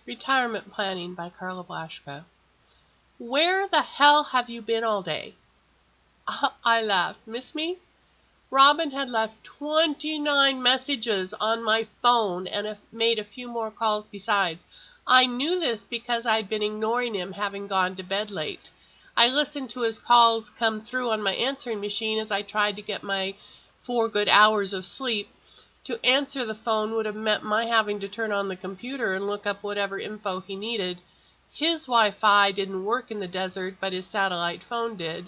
Retirement Planning by Carla Blaschka. Where the hell have you been all day? I laughed. Miss me? Robin had left 29 messages on my phone and made a few more calls besides. I knew this because I'd been ignoring him, having gone to bed late. I listened to his calls come through on my answering machine as I tried to get my 4 good hours of sleep. To answer the phone would have meant my having to turn on the computer and look up whatever info he needed. His Wi-Fi didn't work in the desert, but his satellite phone did.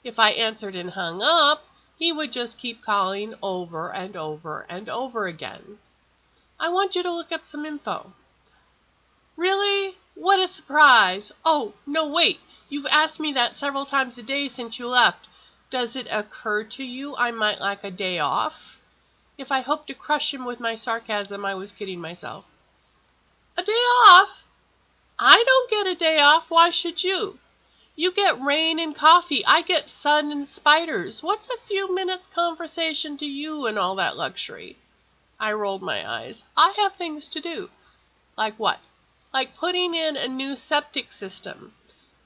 If I answered and hung up, he would just keep calling over and over and over again. I want you to look up some info. Really? What a surprise. Oh, no, wait. You've asked me that several times a day since you left. Does it occur to you I might like a day off? If I hoped to crush him with my sarcasm, I was kidding myself. A day off? I don't get a day off. Why should you? You get rain and coffee. I get sun and spiders. What's a few minutes conversation to you and all that luxury? I rolled my eyes. I have things to do. Like what? Like putting in a new septic system.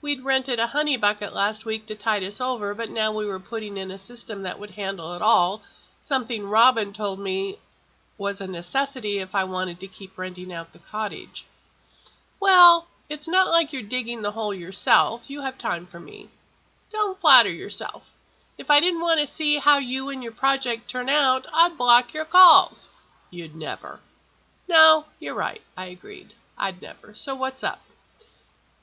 We'd rented a honey bucket last week to tide us over, but now we were putting in a system that would handle it all, something Robin told me was a necessity if I wanted to keep renting out the cottage. Well, it's not like you're digging the hole yourself. You have time for me. Don't flatter yourself. If I didn't want to see how you and your project turn out, I'd block your calls. You'd never. No, you're right, I agreed. I'd never. So what's up?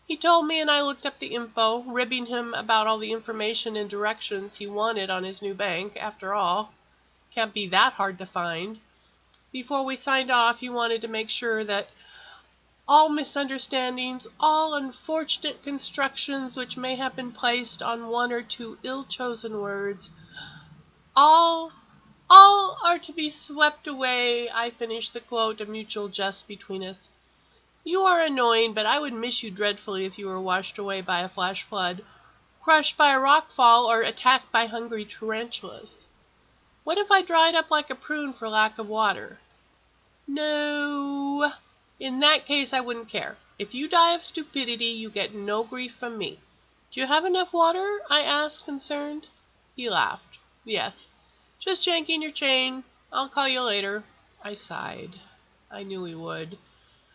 He told me and I looked up the info, ribbing him about all the information and directions he wanted on his new bank. After all, can't be that hard to find. Before we signed off, he wanted to make sure that all misunderstandings, all unfortunate constructions which may have been placed on one or two ill-chosen words, all are to be swept away. I finished the quote, a mutual jest between us. You are annoying, but I would miss you dreadfully if you were washed away by a flash flood, crushed by a rock fall, or attacked by hungry tarantulas. What if I dried up like a prune for lack of water? No. In that case, I wouldn't care. If you die of stupidity, you get no grief from me. Do you have enough water? I asked, concerned. He laughed. Yes. Just yanking your chain. I'll call you later. I sighed. I knew he would.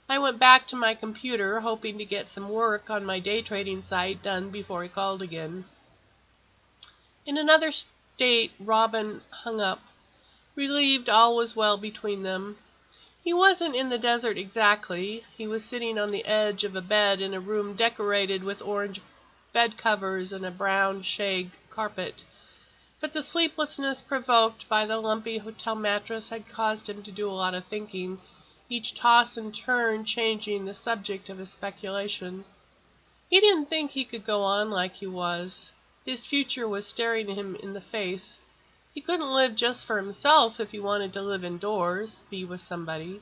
I went back to my computer, hoping to get some work on my day trading site done before he called again. In another state, Robin hung up, relieved all was well between them. He wasn't in the desert exactly. He was sitting on the edge of a bed in a room decorated with orange bed covers and a brown shag carpet. But the sleeplessness provoked by the lumpy hotel mattress had caused him to do a lot of thinking, each toss and turn changing the subject of his speculation. He didn't think he could go on like he was. His future was staring him in the face. He couldn't live just for himself if he wanted to live indoors, be with somebody.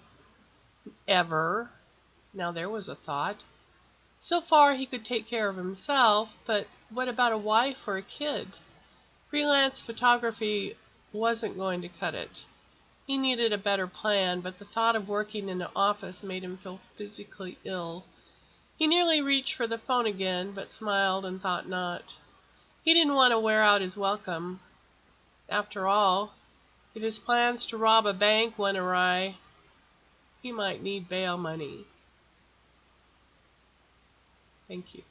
Ever. Now there was a thought. So far he could take care of himself, but what about a wife or a kid? Freelance photography wasn't going to cut it. He needed a better plan, but the thought of working in an office made him feel physically ill. He nearly reached for the phone again, but smiled and thought not. He didn't want to wear out his welcome. After all, if his plans to rob a bank went awry, he might need bail money. Thank you.